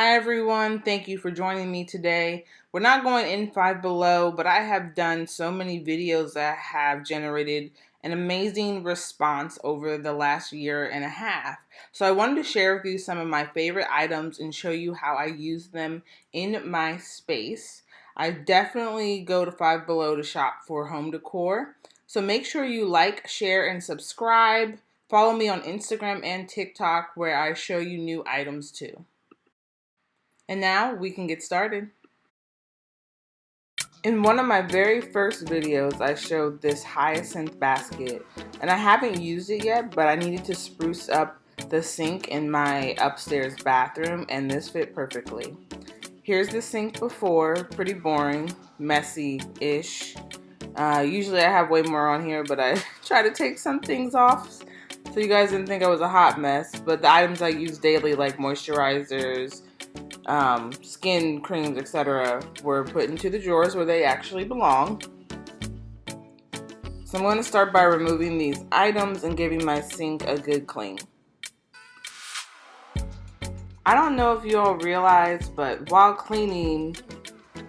Hi everyone, thank you for joining me today. We're not going in Five Below, but I have done so many videos that have generated an amazing response over the last year and a half. So I wanted to share with you some of my favorite items and show you how I use them in my space. I definitely go to Five Below to shop for home decor. So make sure you like, share, and subscribe. Follow me on Instagram and TikTok where I show you new items too. And now we can get started. In one of my very first videos, I showed this hyacinth basket, and I haven't used it yet, but I needed to spruce up the sink in my upstairs bathroom, and this fit perfectly. Here's the sink before, pretty boring, messy-ish. Usually I have way more on here, but I try to take some things off so you guys didn't think I was a hot mess. But the items I use daily, like moisturizers, skin creams, etc., were put into the drawers where they actually belong. So I'm going to start by removing these items and giving my sink a good clean. I don't know if you all realize, but while cleaning,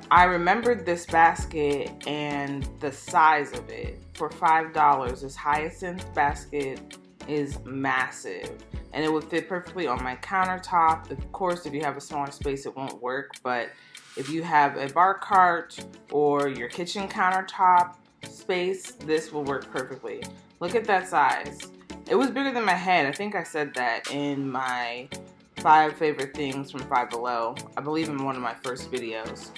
I remembered this basket and the size of it. For $5, this hyacinth basket is massive, and it would fit perfectly on my countertop. Of course, if you have a smaller space, it won't work, but if you have a bar cart or your kitchen countertop space, this will work perfectly. Look at that size. It was bigger than my head. I think I said that in my 5 favorite things from Five Below, I believe in one of my first videos.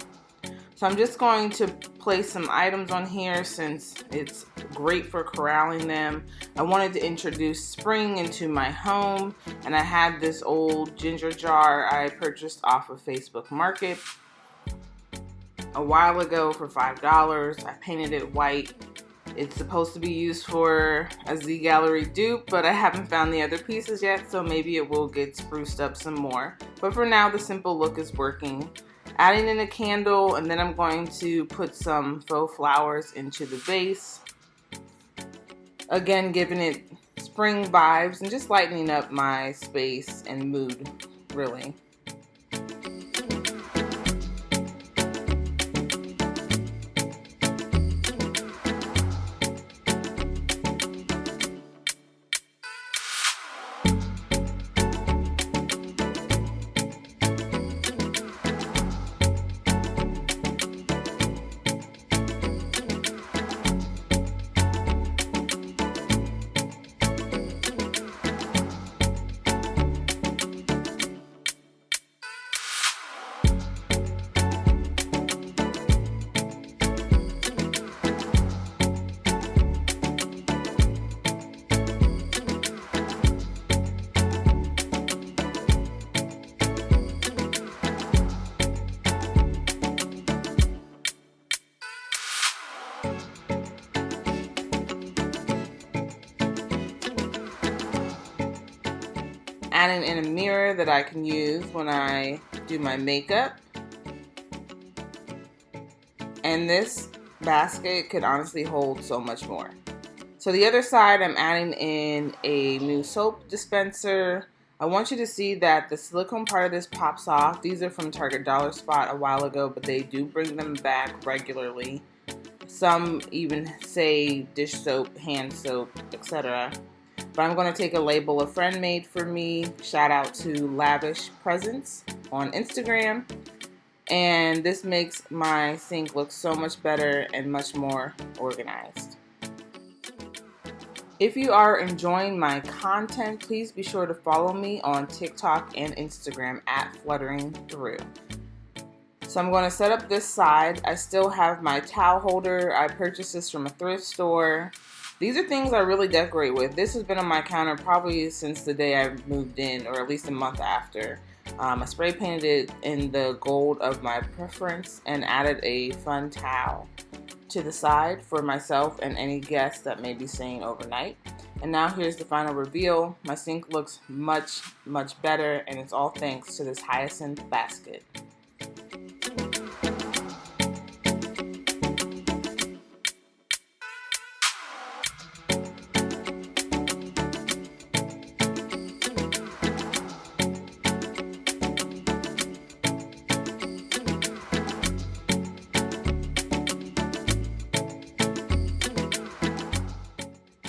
So I'm just going to place some items on here since it's great for corralling them. I wanted to introduce spring into my home, and I had this old ginger jar I purchased off of Facebook Market a while ago for $5. I painted it white. It's supposed to be used for a Z Gallery dupe, but I haven't found the other pieces yet, so maybe it will get spruced up some more. But for now, the simple look is working. Adding in a candle, and then I'm going to put some faux flowers into the base. Again, giving it spring vibes and just lightening up my space and mood, really. Adding in a mirror that I can use when I do my makeup. And this basket could honestly hold so much more. So the other side, I'm adding in a new soap dispenser. I want you to see that the silicone part of this pops off. These are from Target Dollar Spot a while ago, but they do bring them back regularly. Some even say dish soap, hand soap, etc. But I'm going to take a label a friend made for me. Shout out to Lavish Presents on Instagram. And this makes my sink look so much better and much more organized. If you are enjoying my content, please be sure to follow me on TikTok and Instagram at Fluttering Through. So I'm going to set up this side. I still have my towel holder. I purchased this from a thrift store. These are things I really decorate with. This has been on my counter probably since the day I moved in, or at least a month after. I spray painted it in the gold of my preference and added a fun towel to the side for myself and any guests that may be staying overnight. And now here's the final reveal. My sink looks much, much better, and it's all thanks to this hyacinth basket.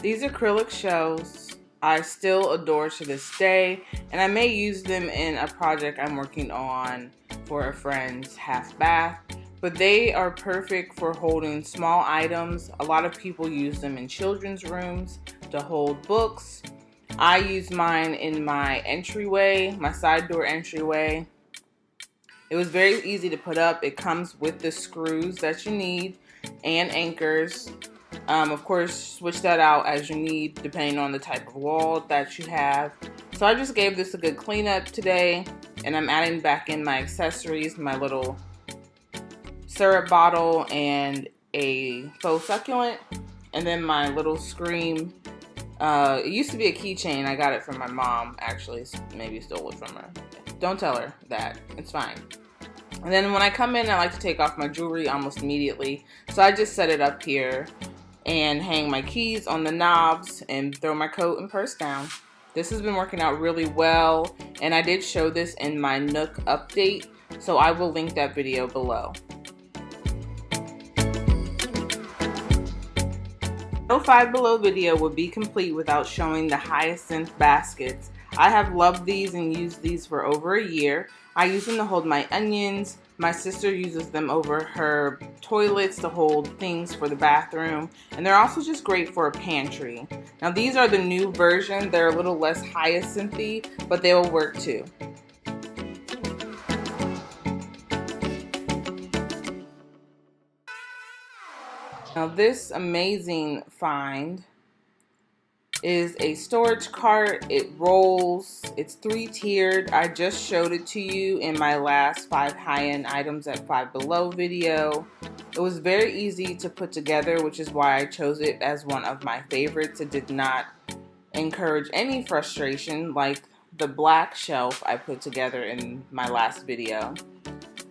These acrylic shelves I still adore to this day, and I may use them in a project I'm working on for a friend's half bath. But they are perfect for holding small items. A lot of people use them in children's rooms to hold books. I use mine in my entryway, my side door entryway. It was very easy to put up. It comes with the screws that you need and anchors. Of course, switch that out as you need depending on the type of wall that you have. So I just gave this a good cleanup today, and I'm adding back in my accessories, my little syrup bottle and a faux succulent, and then my little scream. It used to be a keychain. I got it from my mom, actually. Maybe stole it from her. Don't tell her that. It's fine. And then when I come in, I like to take off my jewelry almost immediately. So I just set it up here and hang my keys on the knobs and throw my coat and purse down. This has been working out really well, and I did show this in my Nook update, so I will link that video below. No Five Below video would be complete without showing the hyacinth baskets. I have loved these and used these for over a year. I use them to hold my onions. My sister uses them over her toilets to hold things for the bathroom. And they're also just great for a pantry. Now these are the new version. They're a little less hyacinthy, but they will work too. Now this amazing find is a storage cart. It rolls. It's 3-tiered. I just showed it to you in my last 5 high-end items at Five Below video. It was very easy to put together, which is why I chose it as one of my favorites. It did not encourage any frustration like the black shelf I put together in my last video.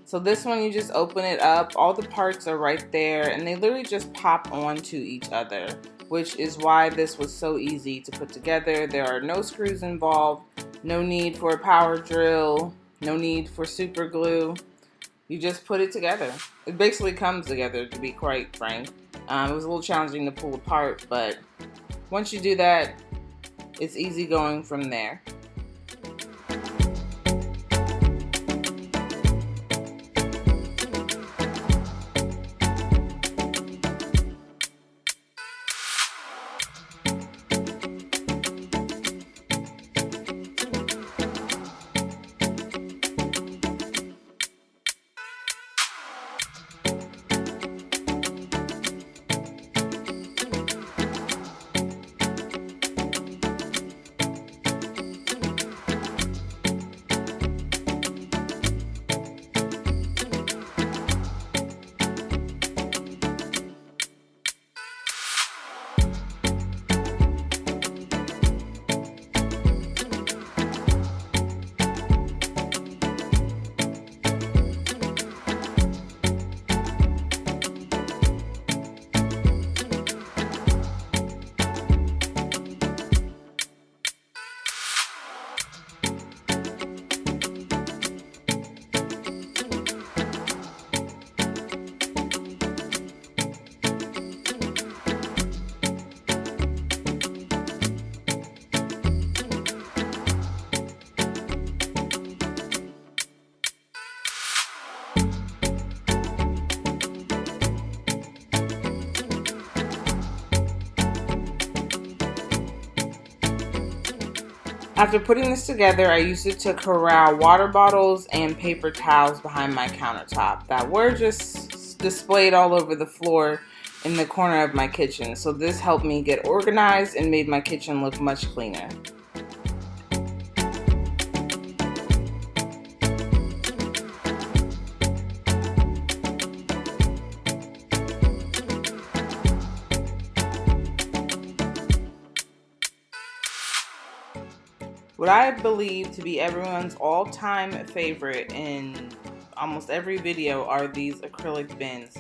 So this one, you just open it up. All the parts are right there, and they literally just pop onto each other, which is why this was so easy to put together. There are no screws involved, no need for a power drill, no need for super glue. You just put it together. It basically comes together, to be quite frank. It was a little challenging to pull apart, but once you do that, it's easy going from there. After putting this together, I used it to corral water bottles and paper towels behind my countertop that were just displayed all over the floor in the corner of my kitchen. So this helped me get organized and made my kitchen look much cleaner. What I believe to be everyone's all-time favorite in almost every video are these acrylic bins.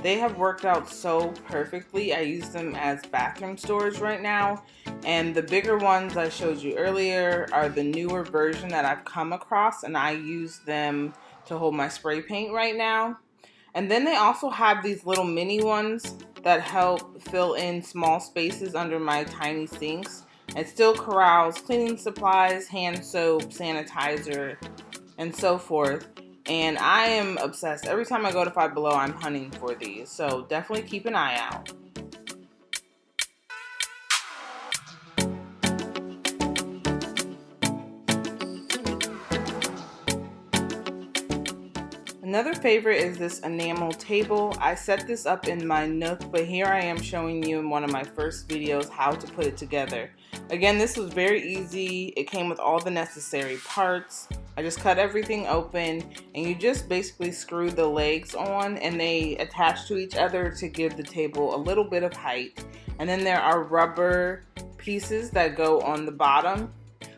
They have worked out so perfectly. I use them as bathroom storage right now, and the bigger ones I showed you earlier are the newer version that I've come across, and I use them to hold my spray paint right now. And then they also have these little mini ones that help fill in small spaces under my tiny sinks. It still corrals cleaning supplies, hand soap, sanitizer, and so forth. And I am obsessed. Every time I go to Five Below, I'm hunting for these. So definitely keep an eye out. Another favorite is this enamel table. I set this up in my Nook, but here I am showing you in one of my first videos how to put it together. Again, this was very easy. It came with all the necessary parts. I just cut everything open, and you just basically screw the legs on, and they attach to each other to give the table a little bit of height. And then there are rubber pieces that go on the bottom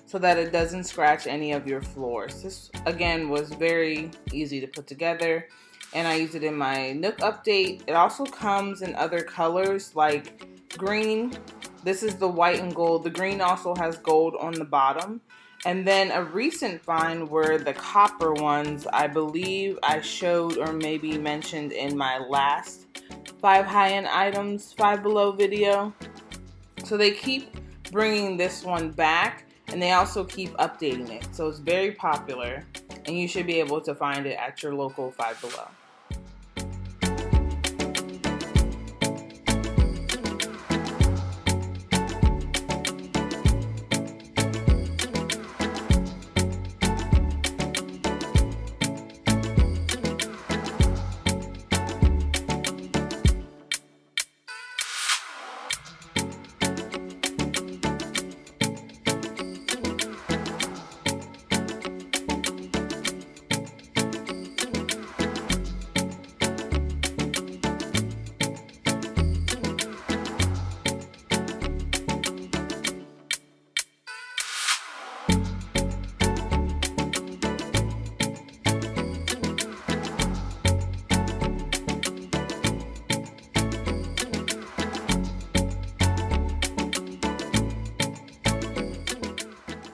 so that it doesn't scratch any of your floors. This, again, was very easy to put together, and I use it in my Nook update. It also comes in other colors like green. This is the white and gold. The green also has gold on the bottom. And then a recent find were the copper ones. I believe I showed or maybe mentioned in my last 5 high-end items Five Below video. So they keep bringing this one back, and they also keep updating it. So it's very popular, and you should be able to find it at your local Five Below.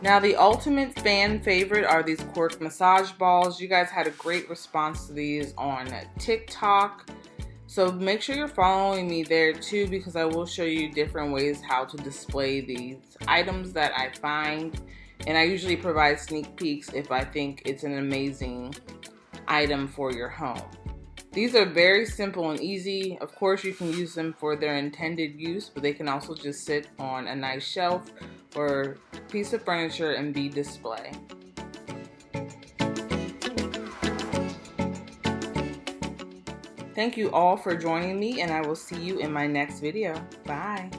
Now the ultimate fan favorite are these cork massage balls. You guys had a great response to these on TikTok. So make sure you're following me there too, because I will show you different ways how to display these items that I find. And I usually provide sneak peeks if I think it's an amazing item for your home. These are very simple and easy. Of course, you can use them for their intended use, but they can also just sit on a nice shelf or piece of furniture and be displayed. Thank you all for joining me, and I will see you in my next video. Bye.